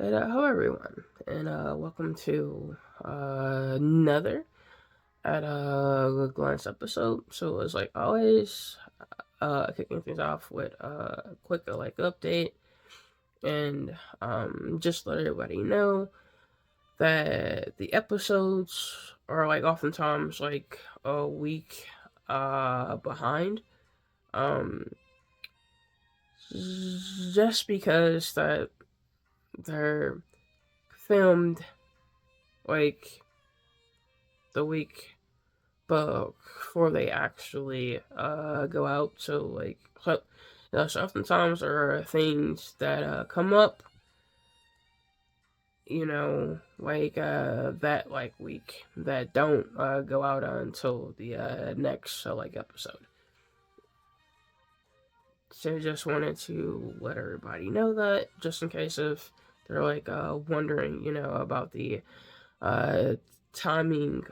And hello everyone, and welcome to another at glance episode. So as like always, kicking things off with a quick update, and just let everybody know that the episodes are oftentimes a week behind. Um, just because that they're filmed like the week before they actually go out. So oftentimes there are things that come up, that week that don't go out until the next episode. So just wanted to let everybody know that, just in case if they're wondering, about the uh, timing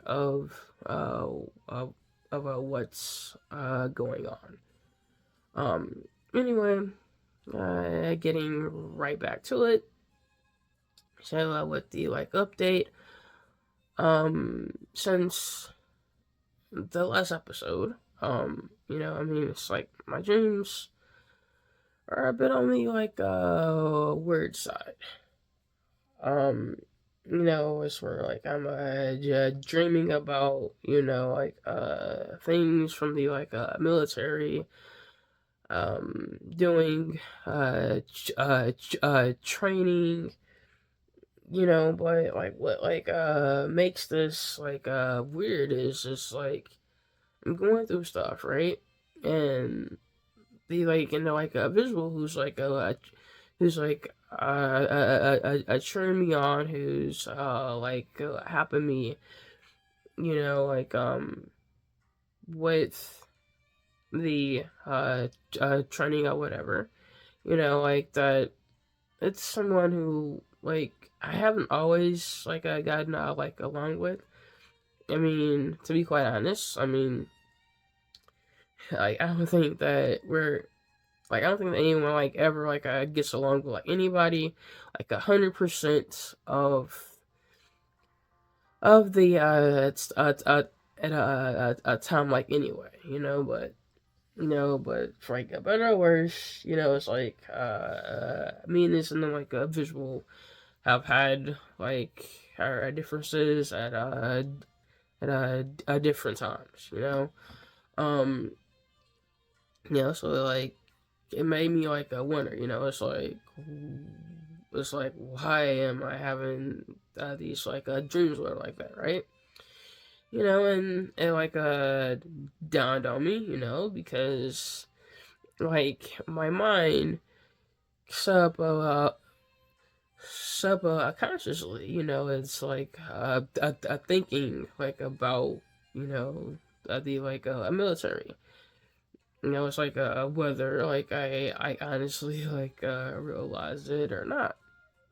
what's going on. Anyway, getting right back to it. So with the update, since the last episode, it's like my dreams are a bit on the weird side. Um, it's where I'm dreaming about things from the military, doing training, but what makes this weird is just I'm going through stuff, right? And the a visual who's cheering me on, who's helping me, with the training or whatever, that it's someone who I haven't always gotten along with. I mean, to be quite honest, I mean, I don't think that we're I don't think that anyone ever gets along with anybody 100% of the it's at a time anyway, but for better or worse, it's me and this and then a visual have had our differences at different times, um so it made me wonder, why am I having these dreams like that, right? And it dawned on me, because my mind sub consciously, it's thinking about, the a military. It's whether I honestly realize it or not.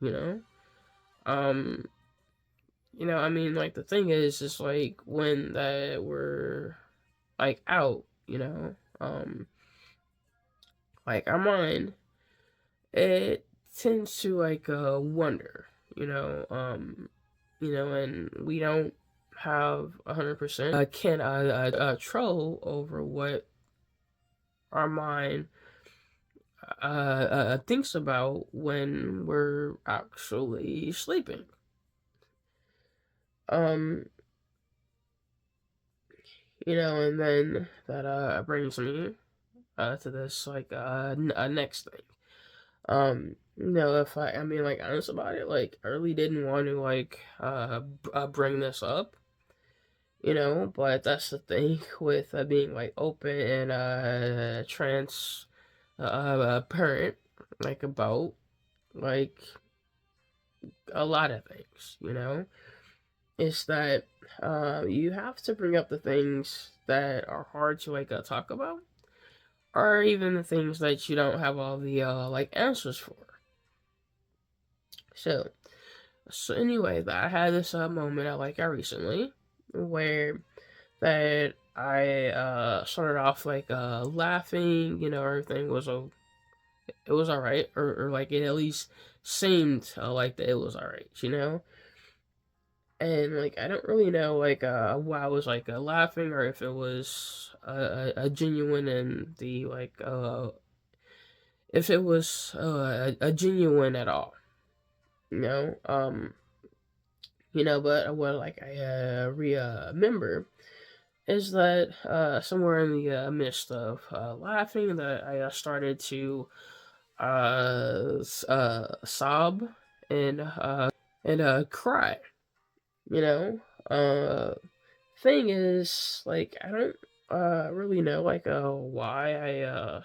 You know, um, I mean, the thing is when that we're out, our mind, it tends to wonder, and we don't have 100% can control over what our mind thinks about when we're actually sleeping. Um, and then that brings me to this next thing. If I mean honest about it, I really didn't want to bring this up, but that's the thing with being open and trans parent, about like a lot of things, is that you have to bring up the things that are hard to talk about, or even the things that you don't have all the answers for. So anyway, that I had this moment I recently where that I started off laughing, everything was it was all right, or it at least seemed like that it was alright, and like I don't really know like why I was like laughing, or if it was a genuine and the like if it was a genuine at all, you know. But what like I remember is that somewhere in the midst of laughing, that I started to sob and cry. You know, thing is, like, I don't really know like why I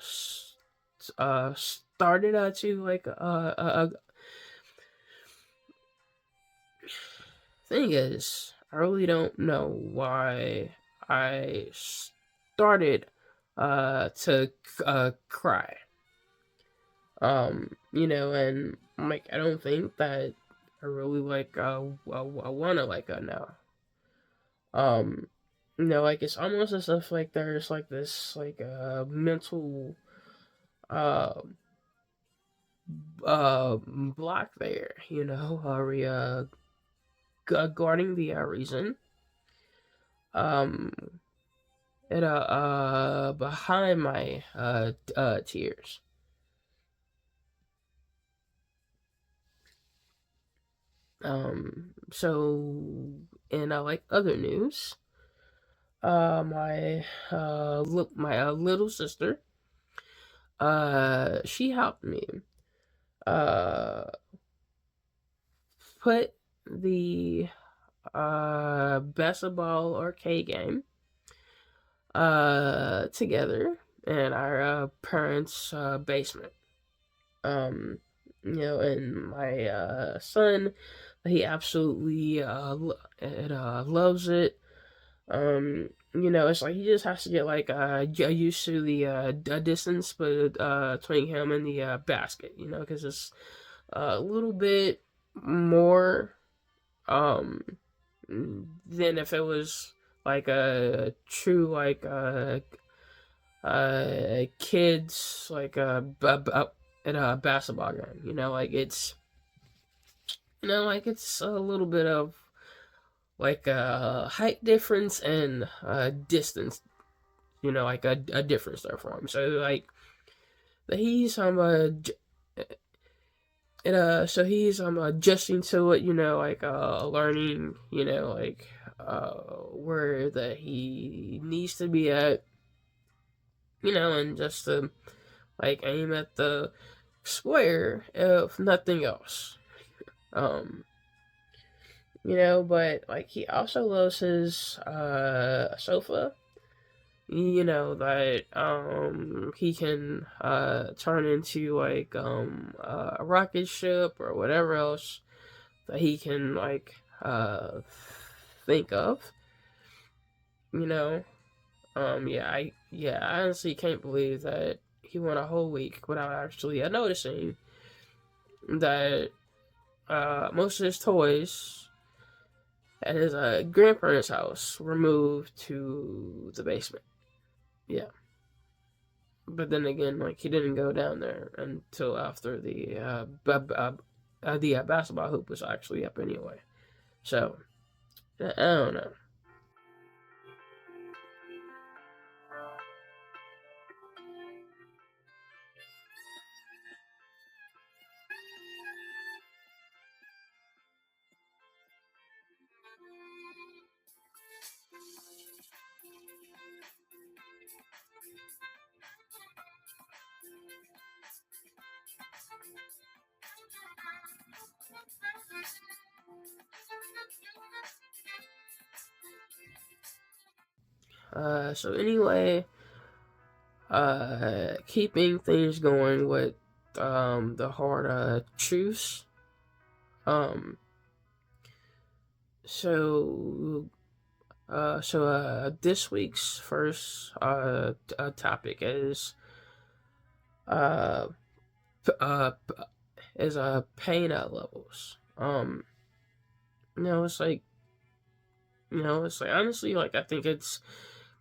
started to like thing is, I really don't know why I started to cry. And like I don't think that I really like I wanna like know. Um, like it's almost as if like there's like this like mental uh block there, regarding the reason um and behind my tears. So in like other news, my little sister, she helped me uh put the basketball arcade game together in our parents' basement. Um, and my son, he absolutely loves it. It's like he just has to get like used to the distance, but between him and the basket, because it's a little bit more um than if it was like a true like kids like in a basketball game. Like it's a little bit of like a height difference and distance. Like a difference there for him. So like he's he's adjusting to it. Like learning. Like where that he needs to be at. And just to like aim at the square if nothing else. Um, but like he also loves his sofa. That he can turn into like a rocket ship or whatever else that he can like think of. You know. I honestly can't believe that he went a whole week without actually noticing that most of his toys at his grandparents' house were moved to the basement. Yeah, but then again, like he didn't go down there until after the basketball hoop was actually up anyway. So I don't know. So anyway, keeping things going with the hard truths. Um, so this week's first topic uh uh pain levels. It's like it's like honestly like I think it's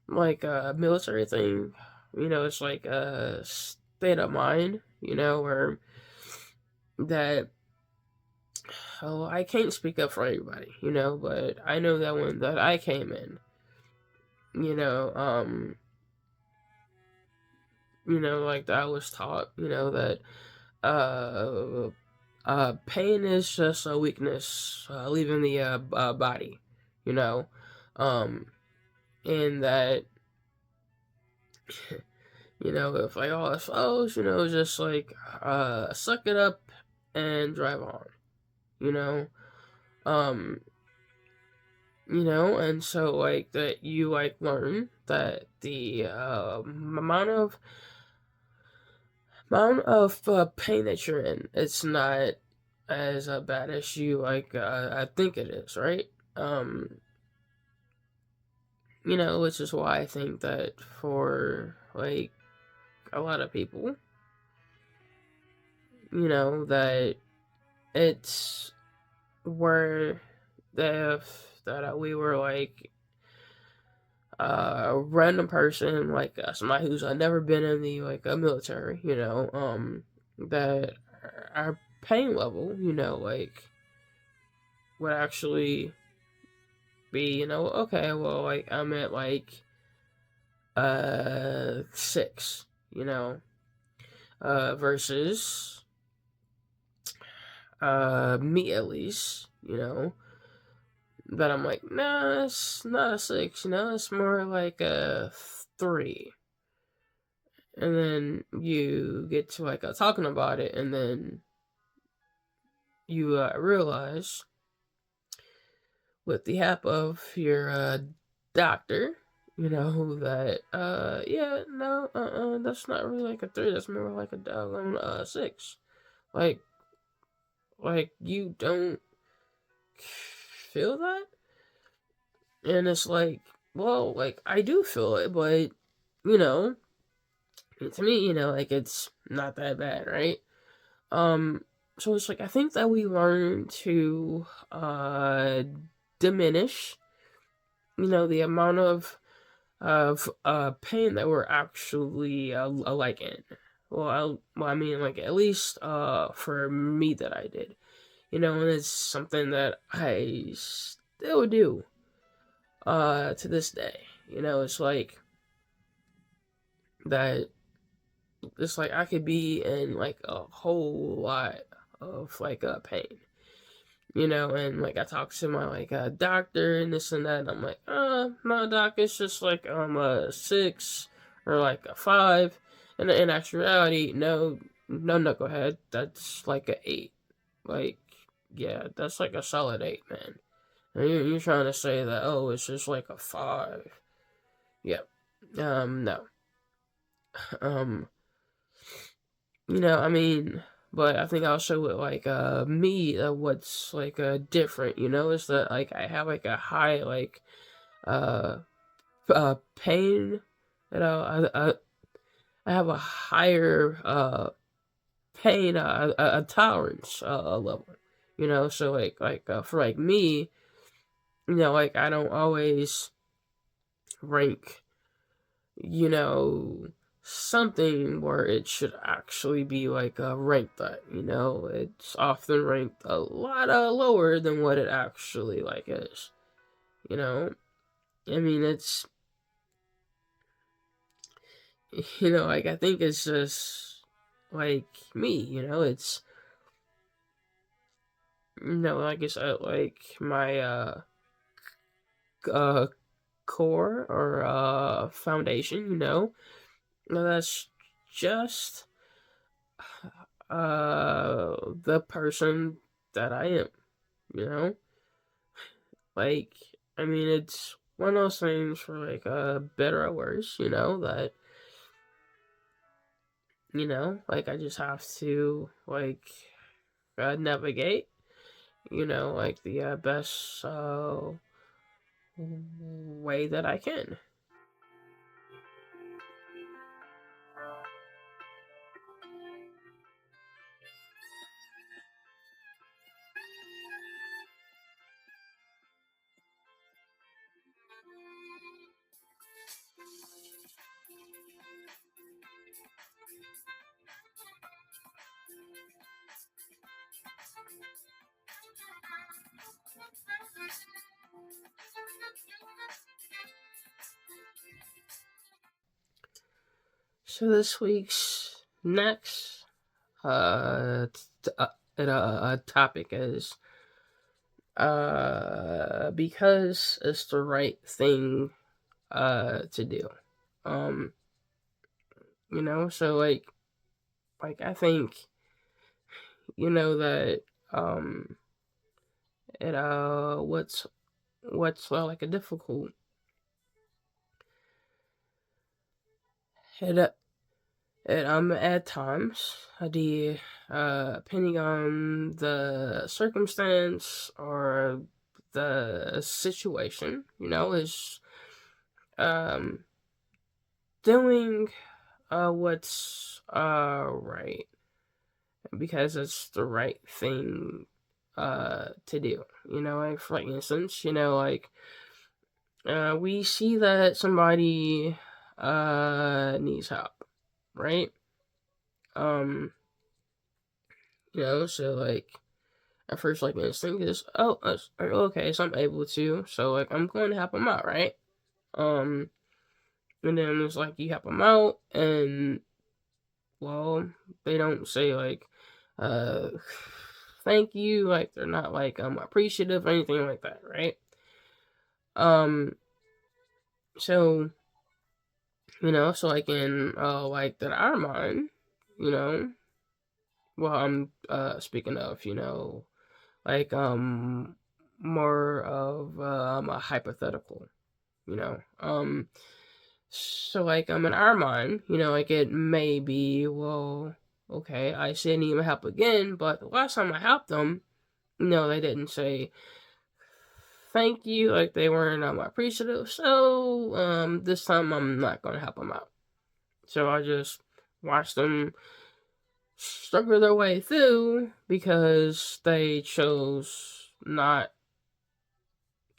like a military thing. It's like a state of mind. Where that oh, I can't speak up for everybody, but I know that when that I came in, you know, um, like I was taught, that pain is just a weakness leaving the body, you know, um, and that if like all else fails, just like suck it up and drive on, you know, um, and so like that you like learn that the amount of pain that you're in, it's not as bad as you like I think it is, right? Um, which is why I think that for like a lot of people, that it's where that we were like a random person like somebody who's never been in the like a military, that our pain level, like would actually be, okay, well, like I'm at like 6, versus me at least, that I'm like, nah, it's not a 6, it's more like a 3. And then you get to like talking about it, and then you realize with the help of your doctor, that yeah, no, that's not really like a 3. That's more like a doggone 6. Like, you don't feel that, and it's like, well, like I do feel it, but you know, to me, like it's not that bad, right? Um, so it's like I think that we learn to diminish, the amount of pain that we're actually like in. I mean, like at least for me that I did, and it's something that I still do to this day. It's like that. It's like I could be in like a whole lot of like pain, and like I talk to my like doctor and this and that, and I'm like, no, doc, it's just like a 6 or like a 5, and in actuality, no, no knucklehead, that's like a 8, like yeah, that's like a solid 8, man. And you're trying to say that it's just like a 5? Yep. No. Um, I mean, but I think also with like me, what's like different, is that like I have like a high like uh pain, I have a higher pain tolerance level, so for like me, like I don't always rank, you know, something where it should actually be like ranked at. It's often ranked a lot lower than what it actually like is. You know, I mean, it's like I think it's just like me. It's like it's like my uh core or foundation. That's just the person that I am, you know? Like, I mean, it's one of those things for like better or worse, that like I just have to like navigate, like the best way that I can. So this week's next topic is because it's the right thing to do. Um, so like I think that um it what's like a difficult it at times the depending on the circumstance or the situation, is um doing what's right because it's the right thing to do. Like for instance, we see that somebody needs help, right? Um, so like at first like instinct is, oh, okay, so I'm able to, so like I'm going to help them out, right? Um, and then it's like you help them out, and well, they don't say like, uh, thank you, like they're not like appreciative or anything like that, right? Um, so so like in like that our mind, you know, well I'm speaking of, like more of a hypothetical, you know. So like in our mind, like it may be, well, okay, I still need my help again, but the last time I helped them, they didn't say thank you, like they weren't appreciative. So this time I'm not gonna help them out. So I just watched them struggle their way through because they chose not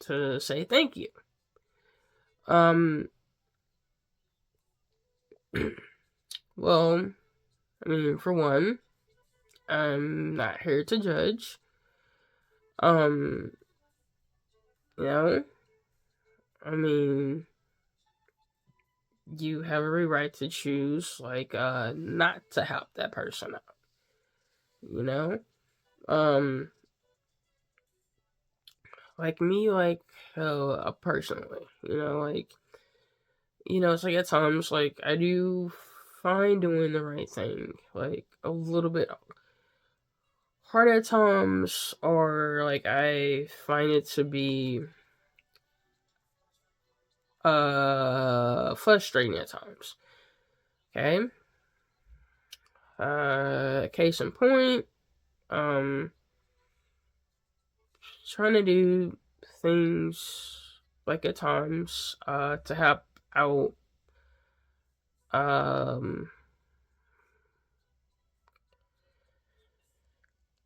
to say thank you. Um, well, I mean, for one, I'm not here to judge. Um, you know, I mean, you have every right to choose, like, not to help that person out, you know? Um, like me, like, personally, it's like at times, like, I do find doing the right thing, like, a little bit hard at times, or, like, I find it to be, frustrating at times, okay? Case in point, um, trying to do things, like, at times, to help out, um,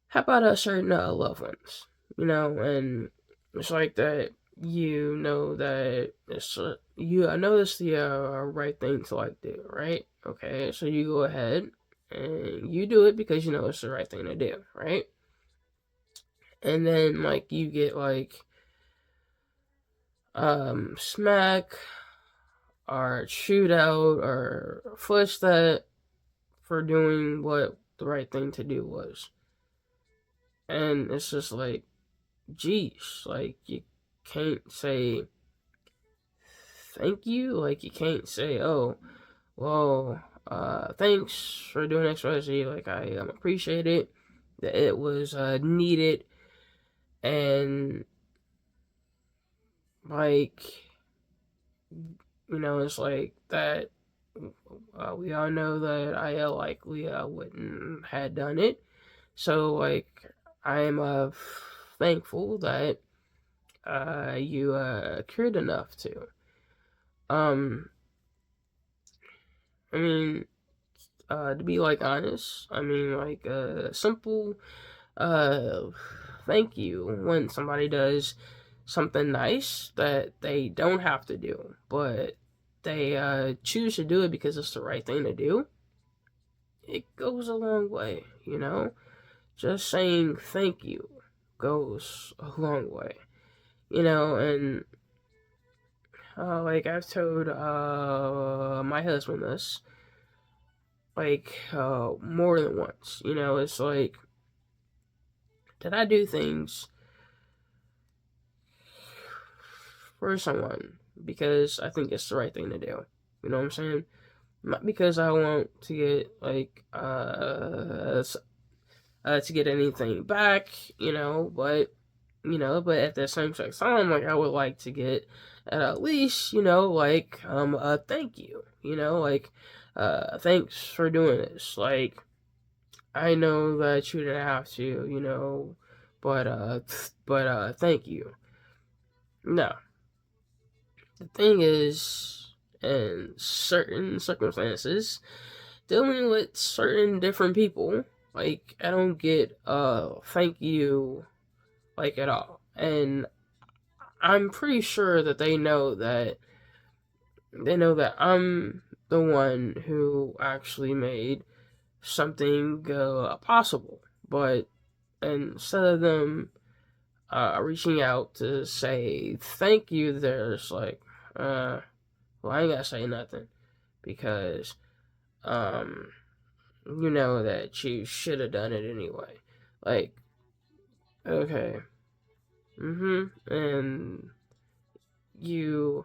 how about a certain loved ones, and it's like that. That it's I know it's the right thing to like do, right? Okay, so you go ahead and you do it because you know it's the right thing to do, right? And then like you get like smack or shoot out or flush that for doing what the right thing to do was, and it's just like, geez, like you can't say thank you. Like you can't say, oh, well, thanks for doing XYZ. Like I appreciate it. That it was needed, and like it's like that. We all know that I likely wouldn't had done it. So like I am thankful that you cared enough to. Um, I mean, to be like honest, I mean like simple uh thank you when somebody does something nice that they don't have to do, but they choose to do it because it's the right thing to do. It goes a long way, Just saying thank you goes a long way, and like I've told my husband this. like more than once. You know, it's like, did I do things for someone because I think it's the right thing to do? You know what I'm saying? Not because I want to get like to get anything back, but at the same time, like I would like to get at least, like a thank you, like thanks for doing this. Like I know that you didn't have to, but thank you. No, the thing is, in certain circumstances, dealing with certain different people, like I don't get thank you like at all. And I'm pretty sure that they know that I'm the one who actually made something possible. But instead of them reaching out to say thank you, there's like, well, I ain't gotta say nothing because um, you know that you should have done it anyway. Like, okay, and you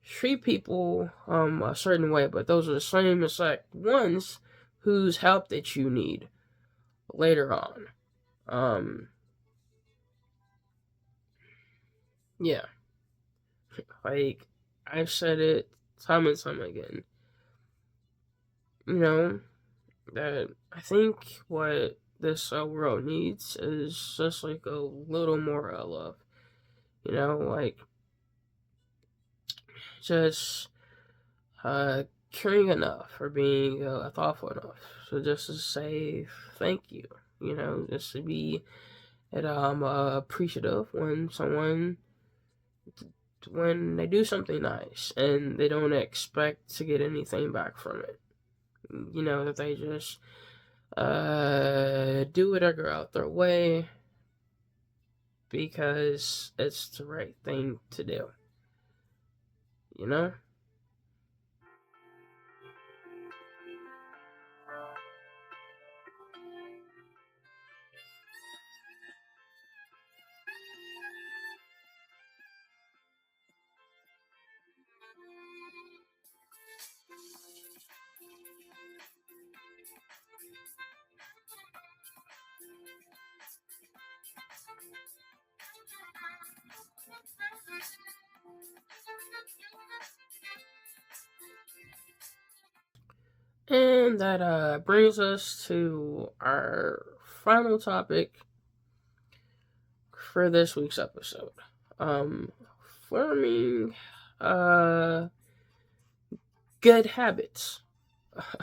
treat people a certain way, but those are the same exact ones whose help that you need later on. Um, yeah, like I've said it time and time again. You know that I think what this world needs is just like a little more love. Like just caring enough or being thoughtful enough. So just to say thank you, just to be appreciative when they do something nice and they don't expect to get anything back from it. That they just do whatever out their way because it's the right thing to do. You know? And that brings us to our final topic for this week's episode. Um, Forming uh, good habits.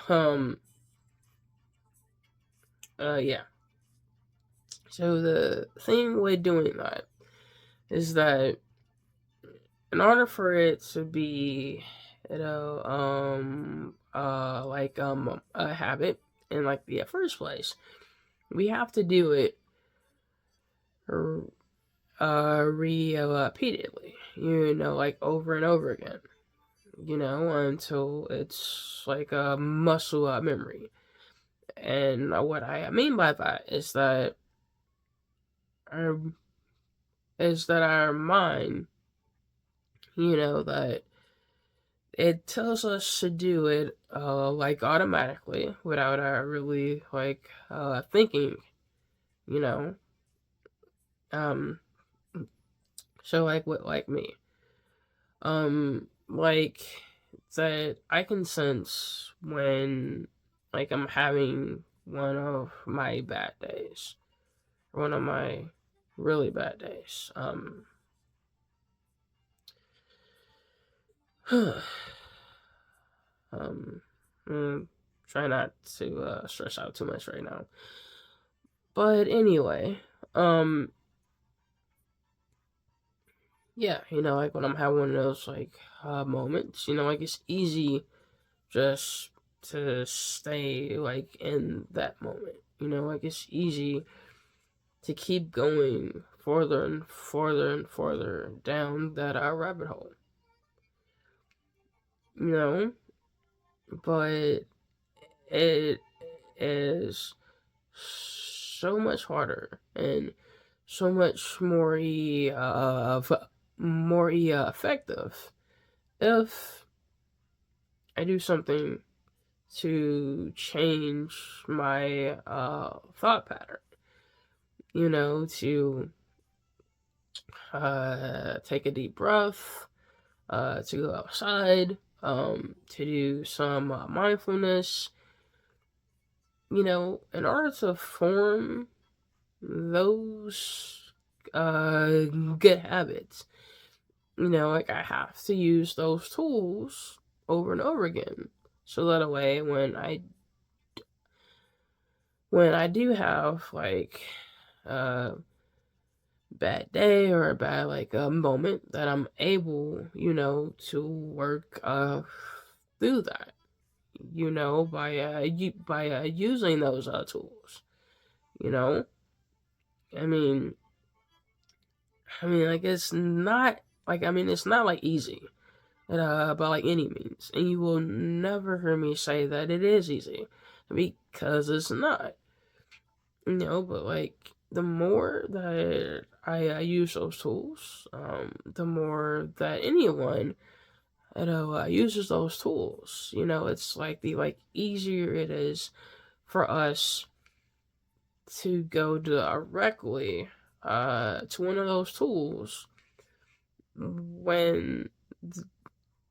Um, yeah. So the thing with doing that is that in order for it to be, like a habit in like the first place, we have to do it repeatedly, like over and over again, until it's like a muscle memory. And what I mean by that our is that our mind, that it tells us to do it like automatically without our really like thinking, you know. Um, so like with like me, like that I can sense when like I'm having one of my bad days, one of my really bad days. um, try not to stress out too much right now. But anyway, um, yeah, like when I'm having one of those like moments, like it's easy just to stay like in that moment. Like it's easy to keep going further and further and further down that rabbit hole. You know, but it is so much harder and so much more effective if I do something to change my thought pattern. To take a deep breath, to go outside, to do some mindfulness. In order to form those good habits, like I have to use those tools over and over again. So that way, when I do have like a bad day or a bad like a moment, that I'm able, to work through that, by using those tools. You know, I mean, like it's not like easy, by like any means, and you will never hear me say that it is easy, because it's not. But like the more that I use those tools, the more that anyone uses those tools. It's like the easier it is for us to go directly to one of those tools when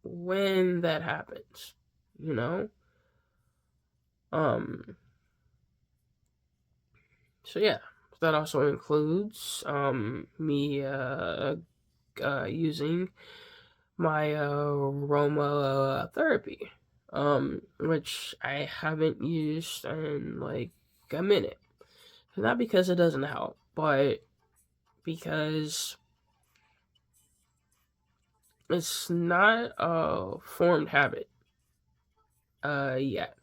that happens. You know. Um. So yeah, that also includes me using my aroma therapy, which I haven't used in like a minute. Not because it doesn't help, but because it's not a formed habit yet.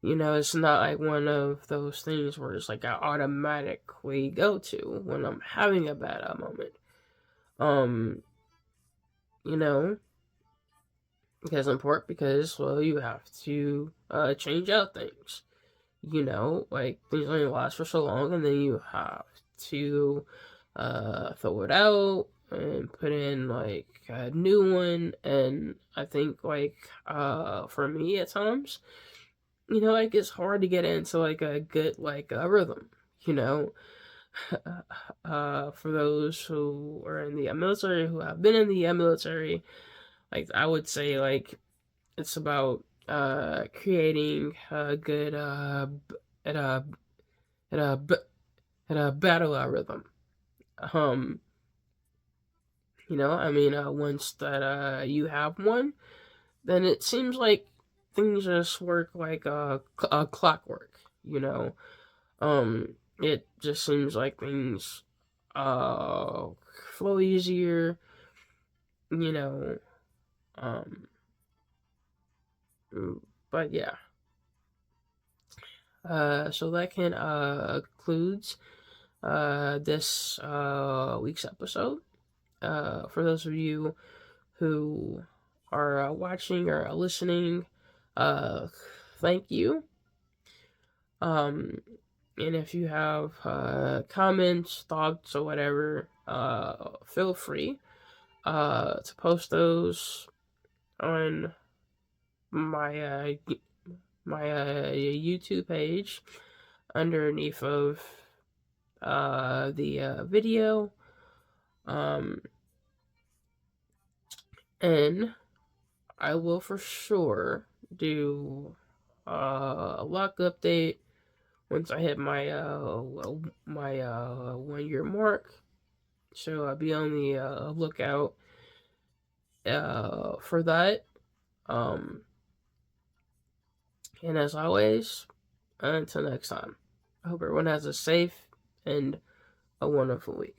It's not like one of those things where it's like I automatically go to when I'm having a bad moment. Um, you know, because in part because, well, you have to change out things. Like things only last for so long, and then you have to throw it out and put in like a new one. And I think like for me at times, like it's hard to get into like a good like a rhythm. You know, for those who are in the military, who have been in the military, like I would say like it's about creating a good at a at a at a battle rhythm. Um, once that you have one, then it seems like things just work like a clockwork. It just seems like things uh flow easier. You know, um, but yeah. So that can concludes this week's episode. For those of you who are watching or listening, uh, thank you. Um, and if you have comments, thoughts, or whatever, feel free to post those on my YouTube page underneath of the video. Um, and I will for sure do a lock update once I hit my 1 year mark. So I'll be on the lookout for that. Um, and as always, until next time, I hope everyone has a safe and a wonderful week.